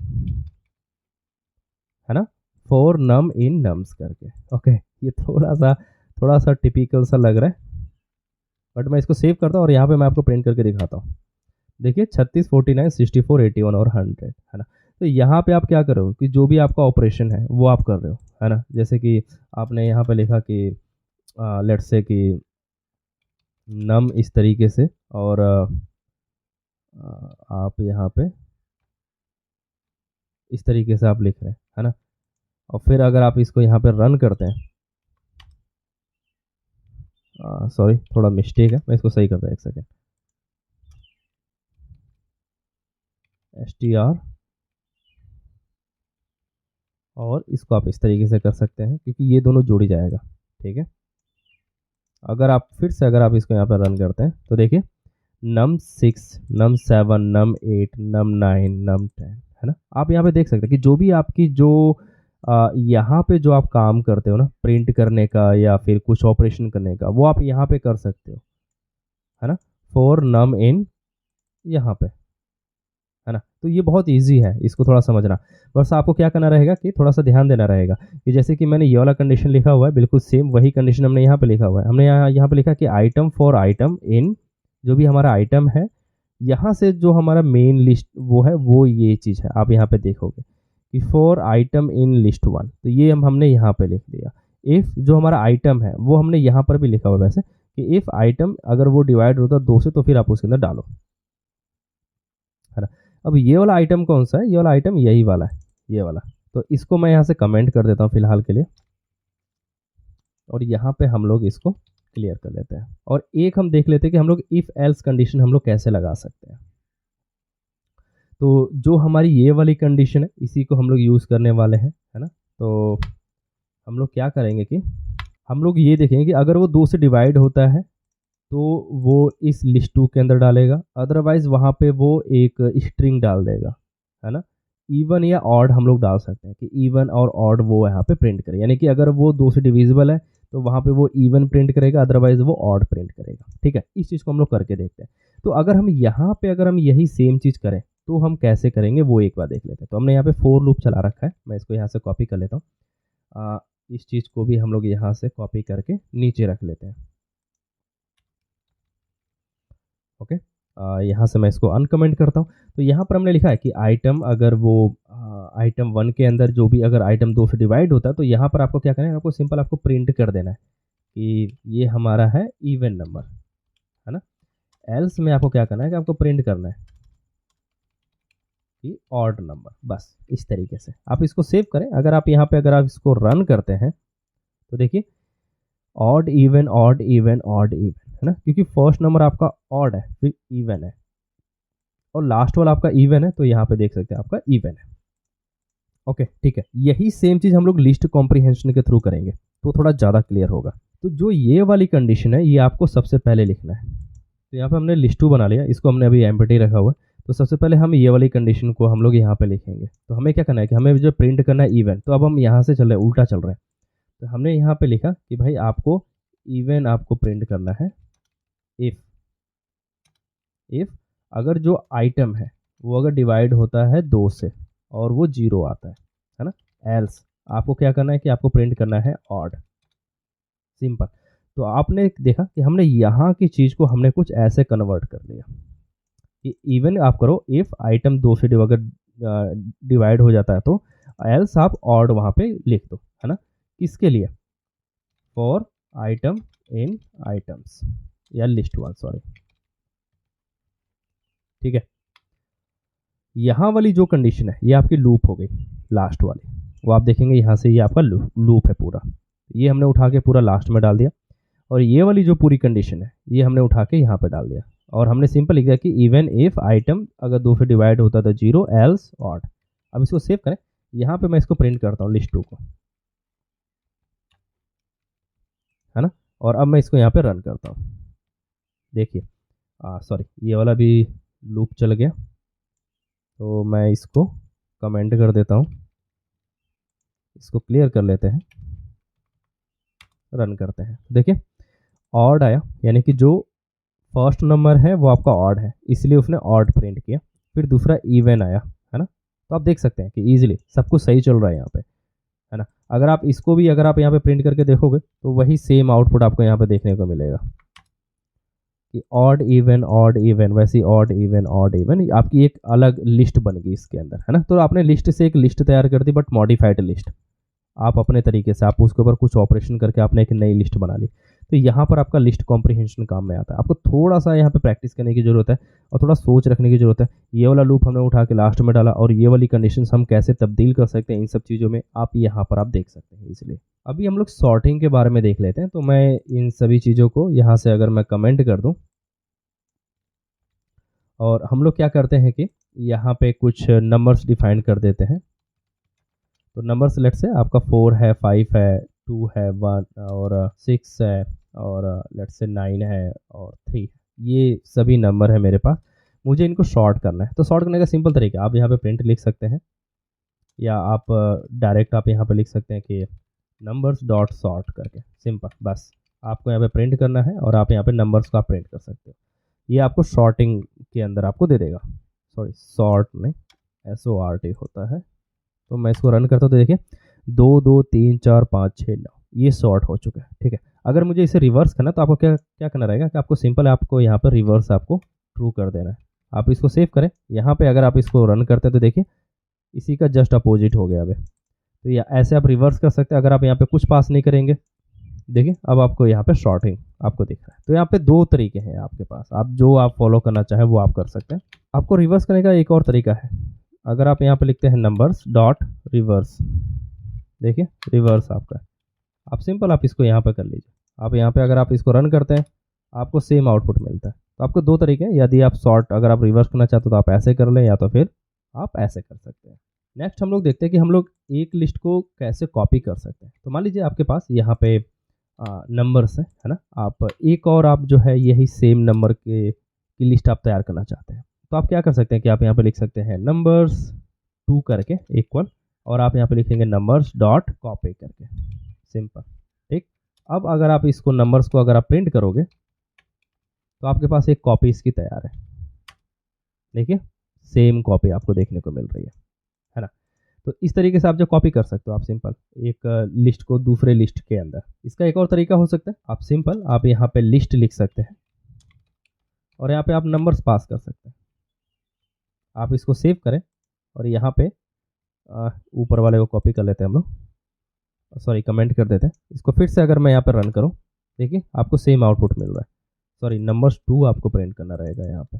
है ना, फॉर नम इन नम्स करके। ओके, ये थोड़ा सा टिपिकल सा लग रहा है, बट मैं इसको सेव करता हूँ और यहाँ पे मैं आपको प्रिंट करके दिखाता हूँ। देखिए 36, 49, 64, 81 और 100, है ना। तो यहाँ पे आप क्या करो कि जो भी आपका ऑपरेशन है वो आप कर रहे हो, है ना। जैसे कि आपने यहाँ पे लिखा कि लेट्स से कि नम इस तरीके से, और आप यहाँ पे इस तरीके से आप लिख रहे हैं, है ना। और फिर अगर आप इसको यहाँ पे रन करते हैं, सॉरी थोड़ा मिस्टेक है, मैं इसको सही करता हूँ, एक सेकेंड। str, और इसको आप इस तरीके से कर सकते हैं क्योंकि ये दोनों जोड़ी जाएगा। ठीक है, अगर आप फिर से अगर आप इसको यहाँ पर रन करते हैं तो देखिए num 6, num 7, num 8, num 9, num 10, है ना। आप यहाँ पे देख सकते हैं कि जो भी आपकी जो यहाँ पे जो आप काम करते हो ना प्रिंट करने का या फिर कुछ ऑपरेशन करने का, वो आप यहाँ पे कर सकते हो, है ना, फॉर नम इन यहाँ पे, है ना। तो ये बहुत इजी है, इसको थोड़ा समझना। बस आपको क्या करना रहेगा कि थोड़ा सा ध्यान देना रहेगा कि जैसे कि मैंने ये वाला कंडीशन लिखा हुआ है, बिल्कुल सेम वही कंडीशन हमने यहाँ पे लिखा हुआ है। हमने यहाँ पे लिखा कि आइटम फॉर आइटम इन, जो भी हमारा आइटम है यहाँ से जो हमारा मेन लिस्ट वो है, वो ये चीज़ है आप यहाँ पे देखोगे कि फॉर आइटम इन लिस्ट 1, तो ये हमने यहाँ पे लिख दिया। इफ़ जो हमारा आइटम है वो हमने यहाँ पर भी लिखा हुआ है वैसे कि इफ़ आइटम अगर वो डिवाइड होता है 2 से, तो फिर आप उसके अंदर डालो, है ना। अब ये वाला आइटम कौन सा है, ये वाला आइटम यही वाला है, ये वाला। तो इसको मैं यहाँ से कमेंट कर देता हूँ फिलहाल के लिए, और यहाँ पे हम लोग इसको क्लियर कर लेते हैं। और एक हम देख लेते हैं कि हम लोग इफ़ एल्स कंडीशन हम लोग कैसे लगा सकते हैं। तो जो हमारी ये वाली कंडीशन है इसी को हम लोग यूज़ करने वाले हैं, है ना। तो हम लोग क्या करेंगे कि हम लोग ये देखेंगे कि अगर वो 2 से डिवाइड होता है तो वो इस लिस्ट 2 के अंदर डालेगा, अदरवाइज वहाँ पे वो एक स्ट्रिंग डाल देगा, है ना। इवन या ऑड हम लोग डाल सकते हैं कि इवन और ऑड वो यहाँ पे प्रिंट करे, यानी कि अगर वो 2 से डिविजिबल है तो वहाँ पे वो इवन प्रिंट करेगा, अदरवाइज वो ऑड प्रिंट करेगा। ठीक है, इस चीज़ को हम लोग करके देखते हैं। तो अगर हम यहाँ पे अगर हम यही सेम चीज़ करें तो हम कैसे करेंगे वो एक बार देख लेते हैं। तो हमने यहाँ पे फोर लूप चला रखा है, मैं इसको यहाँ से कॉपी कर लेता हूँ। इस चीज़ को भी हम लोग यहाँ से कॉपी करके नीचे रख लेते हैं। ओके, यहाँ से मैं इसको अनकमेंट करता हूँ। तो यहाँ पर हमने लिखा है कि आइटम अगर वो आइटम 1 के अंदर जो भी अगर आइटम 2 से डिवाइड होता है तो यहाँ पर आपको क्या करना है, आपको सिंपल आपको प्रिंट कर देना है कि ये हमारा है इवन नंबर, है ना। एल्स में आपको क्या करना है कि आपको प्रिंट करना है कि ऑड नंबर, बस इस तरीके से आप इसको सेव करें। अगर आप यहाँ पे अगर आप इसको रन करते हैं तो देखिए odd even odd even odd even, है ना, क्योंकि फर्स्ट नंबर आपका ऑड है फिर इवन है और लास्ट वाला आपका इवन है, तो यहाँ पे देख सकते हैं आपका इवन है। ओके ठीक है, यही सेम चीज़ हम लोग लिस्ट कॉम्प्रीहेंशन के थ्रू करेंगे तो थोड़ा ज़्यादा क्लियर होगा। तो जो ये वाली कंडीशन है ये आपको सबसे पहले लिखना है। तो यहाँ पे हमने लिस्ट 2 बना लिया, इसको हमने अभी एम्प्टी रखा हुआ है। तो सबसे पहले हम ये वाली कंडीशन को हम लोग यहाँ पे लिखेंगे। तो हमें क्या करना है कि हमें जो प्रिंट करना है इवन, तो अब हम यहाँ से चल रहे हैं, उल्टा चल रहे हैं। तो हमने यहाँ पे लिखा कि भाई आपको इवन आपको प्रिंट करना है इफ अगर जो आइटम है वो अगर डिवाइड होता है 2 से और वो 0 आता है ना, एल्स आपको क्या करना है कि आपको प्रिंट करना है ऑड, सिंपल। तो आपने देखा कि हमने यहाँ की चीज़ को हमने कुछ ऐसे कन्वर्ट कर लिया कि इवन आप करो इफ आइटम 2 से अगर डिवाइड हो जाता है तो एल्स आप ऑड वहाँ पे लिख दो, है ना। किसके लिए? फॉर आइटम इन आइटम्स या लिस्ट 1, सॉरी, ठीक है। यहाँ वाली जो कंडीशन है ये आपकी लूप हो गई, लास्ट वाली वो आप देखेंगे यहाँ से ये आपका लूप है पूरा, ये हमने उठा के पूरा लास्ट में डाल दिया। और ये वाली जो पूरी कंडीशन है ये हमने उठा के यहाँ पे डाल दिया और हमने सिंपल लिख दिया कि इवन इफ आइटम अगर 2 से डिवाइड होता तो 0 एल्स ऑड। अब इसको सेव करें, यहाँ पे मैं इसको प्रिंट करता हूँ लिस्ट 2 को, है ना। और अब मैं इसको यहाँ पे रन करता हूँ, देखिए सॉरी ये वाला भी लूप चल गया, तो मैं इसको कमेंट कर देता हूँ, इसको क्लियर कर लेते हैं, रन करते हैं। देखिए ऑड आया, यानी कि जो फर्स्ट नंबर है वो आपका ऑड है इसलिए उसने ऑड प्रिंट किया। फिर दूसरा इवन आया, है ना। तो आप देख सकते हैं कि इजीली सब कुछ सही चल रहा है यहाँ पे, है ना। अगर आप इसको भी अगर आप यहाँ पे प्रिंट करके देखोगे तो वही सेम आउटपुट आपको यहाँ पे देखने को मिलेगा कि ऑड इवन वैसी ऑड इवन आपकी एक अलग लिस्ट बन गई इसके अंदर, है ना। तो आपने लिस्ट से एक लिस्ट तैयार कर दी, बट मॉडिफाइड लिस्ट, आप अपने तरीके से आप उसके ऊपर कुछ ऑपरेशन करके आपने एक नई लिस्ट बना ली। तो यहाँ पर आपका लिस्ट कॉम्प्रीहेंशन काम में आता है। आपको थोड़ा सा यहाँ पे प्रैक्टिस करने की ज़रूरत है और थोड़ा सोच रखने की ज़रूरत है। ये वाला लूप हमने उठा के लास्ट में डाला और ये वाली कंडीशंस हम कैसे तब्दील कर सकते हैं इन सब चीज़ों में, आप यहाँ पर आप देख सकते हैं इसलिए। अभी हम लोग सॉर्टिंग के बारे में देख लेते हैं। तो मैं इन सभी चीज़ों को यहाँ से अगर मैं कमेंट कर दूँ और हम लोग क्या करते हैं कि यहाँ पे कुछ नंबर्स डिफाइन कर देते हैं। तो नंबर्स लेट से आपका 4 है, 5 है, 2 है, 1 और 6 है और लेट से 9 है और 3 है। ये सभी नंबर है मेरे पास, मुझे इनको शॉर्ट करना है। तो शॉर्ट करने का सिंपल तरीका, आप यहाँ पे प्रिंट लिख सकते हैं या आप डायरेक्ट आप यहाँ पे लिख सकते हैं कि नंबर्स डॉट शॉर्ट करके, सिंपल। बस आपको यहाँ पे प्रिंट करना है और आप यहाँ पे नंबर्स को आप प्रिंट कर सकते हो। ये आपको शॉर्टिंग के अंदर आपको दे देगा, सॉरी शॉर्ट नहीं, SORT होता है। तो मैं इसको रन करता हूँ तो देखिए 2 2 3 4 5 6 9 ये शॉर्ट हो चुका है, ठीक है। अगर मुझे इसे रिवर्स करना तो आपको क्या क्या करना रहेगा कि आपको सिंपल आपको यहाँ पर रिवर्स आपको ट्रू कर देना है। आप इसको सेव करें, यहाँ पे अगर आप इसको रन करते हैं तो देखिए इसी का जस्ट अपोजिट हो गया अभी। तो या ऐसे आप रिवर्स कर सकते हैं। अगर आप यहाँ पे कुछ पास नहीं करेंगे, देखिए अब आपको यहाँ पे शॉर्टिंग आपको दिख रहा है। तो यहाँ पे 2 तरीके हैं आपके पास, आप जो आप फॉलो करना चाहें वो आप कर सकते हैं। आपको रिवर्स करने का एक और तरीका है, अगर आप यहाँ पे लिखते हैं नंबर्स डॉट रिवर्स, देखिए रिवर्स आपका, आप सिंपल आप इसको यहाँ पे कर लीजिए। आप यहाँ पे अगर आप इसको रन करते हैं आपको सेम आउटपुट मिलता है। तो आपको 2 तरीके हैं, यदि आप शॉर्ट अगर आप रिवर्स करना चाहते हो तो आप ऐसे कर लें या तो फिर आप ऐसे कर सकते हैं। नेक्स्ट हम लोग देखते हैं कि हम लोग एक लिस्ट को कैसे कॉपी कर सकते हैं। तो मान लीजिए आपके पास यहाँ पे नंबर्स है ना, आप एक और आप जो है यही सेम नंबर की लिस्ट आप तैयार करना चाहते हैं। तो आप क्या कर सकते हैं कि आप यहाँ पे लिख सकते हैं नंबर्स 2 करके इक्वल और आप यहाँ पे लिखेंगे नंबर्स डॉट कॉपी करके, सिंपल, ठीक। अब अगर आप इसको नंबर्स को अगर आप प्रिंट करोगे तो आपके पास एक कॉपी इसकी तैयार है, देखिए सेम कॉपी आपको देखने को मिल रही है ना। तो इस तरीके से आप जो कॉपी कर सकते हो आप सिंपल एक लिस्ट को दूसरे लिस्ट के अंदर। इसका एक और तरीका हो सकता है, आप सिंपल आप यहाँ पे लिस्ट लिख सकते हैं और यहाँ पे आप नंबर्स पास कर सकते हैं। आप इसको सेव करें और यहाँ पे ऊपर वाले को कॉपी कर लेते हैं हम लोग, सॉरी कमेंट कर देते हैं। इसको फिर से अगर मैं यहाँ पे रन करूँ, देखिए आपको सेम आउटपुट मिल रहा है। सॉरी नंबर्स 2 आपको प्रिंट करना रहेगा यहाँ पे,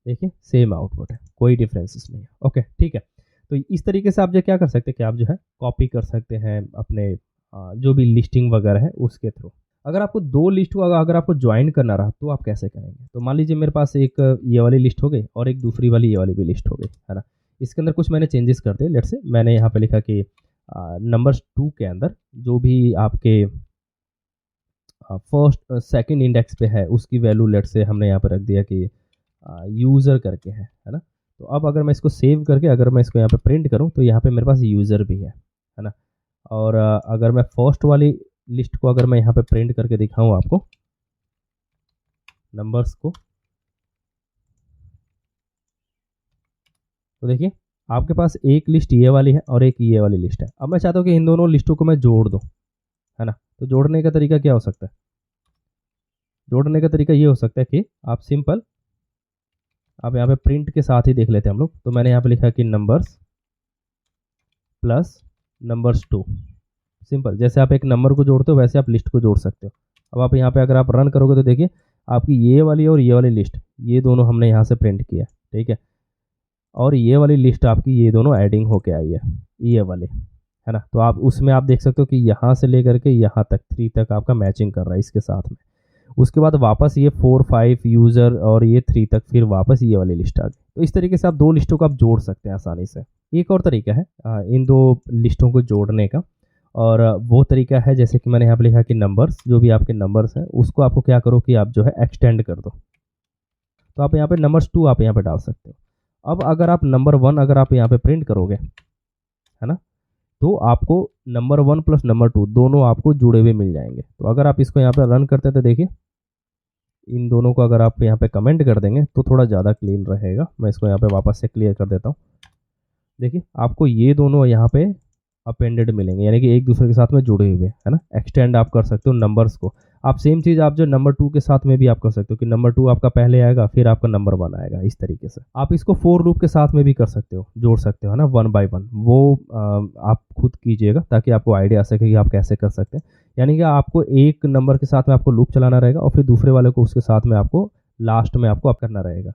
देखिए सेम आउटपुट है, कोई डिफरेंसेस नहीं है। ओके ठीक है। तो इस तरीके से आप जो क्या कर सकते हैं कि आप जो है कॉपी कर सकते हैं अपने जो भी लिस्टिंग वगैरह है उसके थ्रू। अगर आपको दो लिस्ट को अगर आपको ज्वाइन करना रहा तो आप कैसे करेंगे? तो मान लीजिए मेरे पास एक ये वाली लिस्ट हो गई और एक दूसरी वाली ये वाली भी लिस्ट हो गई, है ना? इसके अंदर कुछ मैंने चेंजेस कर दिए। लेट्स से मैंने यहाँ पे लिखा कि नंबर्स 2 के अंदर जो भी आपके फर्स्ट सेकंड इंडेक्स पे है उसकी वैल्यू लेट्स से हमने यहाँ पे रख दिया कि यूज़र करके है ना? तो अब अगर मैं इसको सेव करके अगर मैं इसको यहाँ पे प्रिंट करूँ तो यहाँ पे मेरे पास यूज़र भी है ना? और अगर मैं फर्स्ट वाली लिस्ट को अगर मैं यहाँ पे प्रिंट करके दिखाऊँ आपको नंबर्स को, तो देखिए आपके पास एक लिस्ट ये वाली है और एक ये वाली लिस्ट है। अब मैं चाहता हूँ कि इन दोनों लिस्टों को मैं जोड़ दूँ, है ना? तो जोड़ने का तरीका क्या हो सकता है? जोड़ने का तरीका ये हो सकता है कि आप सिंपल आप यहाँ पे प्रिंट के साथ ही देख लेते हैं हम लोग। तो मैंने यहाँ पे लिखा कि नंबर्स प्लस नंबर्स 2। सिंपल, जैसे आप एक नंबर को जोड़ते हो वैसे आप लिस्ट को जोड़ सकते हो। अब आप यहाँ पे अगर आप रन करोगे तो देखिए आपकी ये वाली और ये वाली लिस्ट ये दोनों हमने यहाँ से प्रिंट किया, ठीक है? और ये वाली लिस्ट आपकी ये दोनों एडिंग होके आई है, ये वाले, है ना? तो आप उसमें आप देख सकते हो कि यहाँ से लेकर के यहाँ तक 3 तक आपका मैचिंग कर रहा है इसके साथ में। उसके बाद वापस ये 4 5 यूज़र और ये 3 तक फिर वापस ये वाली लिस्ट आ गई। तो इस तरीके से आप दो लिस्टों को आप जोड़ सकते हैं आसानी से। एक और तरीका है इन दो लिस्टों को जोड़ने का, और वो तरीका है जैसे कि मैंने यहाँ पे लिखा कि नंबर्स, जो भी आपके नंबर्स हैं उसको आपको क्या करो कि आप जो है एक्सटेंड कर दो। तो आप यहाँ पे नंबर्स 2 आप यहाँ पे डाल सकते हो। अब अगर आप नंबर 1 अगर आप यहाँ पे प्रिंट करोगे, है ना? तो आपको नंबर 1 प्लस नंबर 2 दोनों आपको जुड़े हुए मिल जाएंगे। तो अगर आप इसको यहाँ पे रन करते हैं तो देखिए इन दोनों को अगर आप यहाँ पे कमेंट कर देंगे तो थोड़ा ज़्यादा क्लीन रहेगा। मैं इसको यहाँ पे वापस से क्लियर कर देता हूँ। देखिए आपको ये दोनों यहाँ पे अपेंडेड मिलेंगे, यानी कि एक दूसरे के साथ में जुड़े हुए, है ना? एक्सटेंड आप कर सकते हो नंबर्स को। आप सेम चीज़ आप जो नंबर 2 के साथ में भी आप कर सकते हो कि नंबर 2 आपका पहले आएगा फिर आपका नंबर 1 आएगा, इस तरीके से। आप इसको फोर लूप के साथ में भी कर सकते हो, जोड़ सकते हो, है ना? 1 बाय 1 वो आप खुद कीजिएगा ताकि आपको आइडिया आ सके कि आप कैसे कर सकते हैं। यानी कि आपको एक नंबर के साथ में आपको लूप चलाना रहेगा और फिर दूसरे वाले को उसके साथ में आपको लास्ट में आपको करना रहेगा।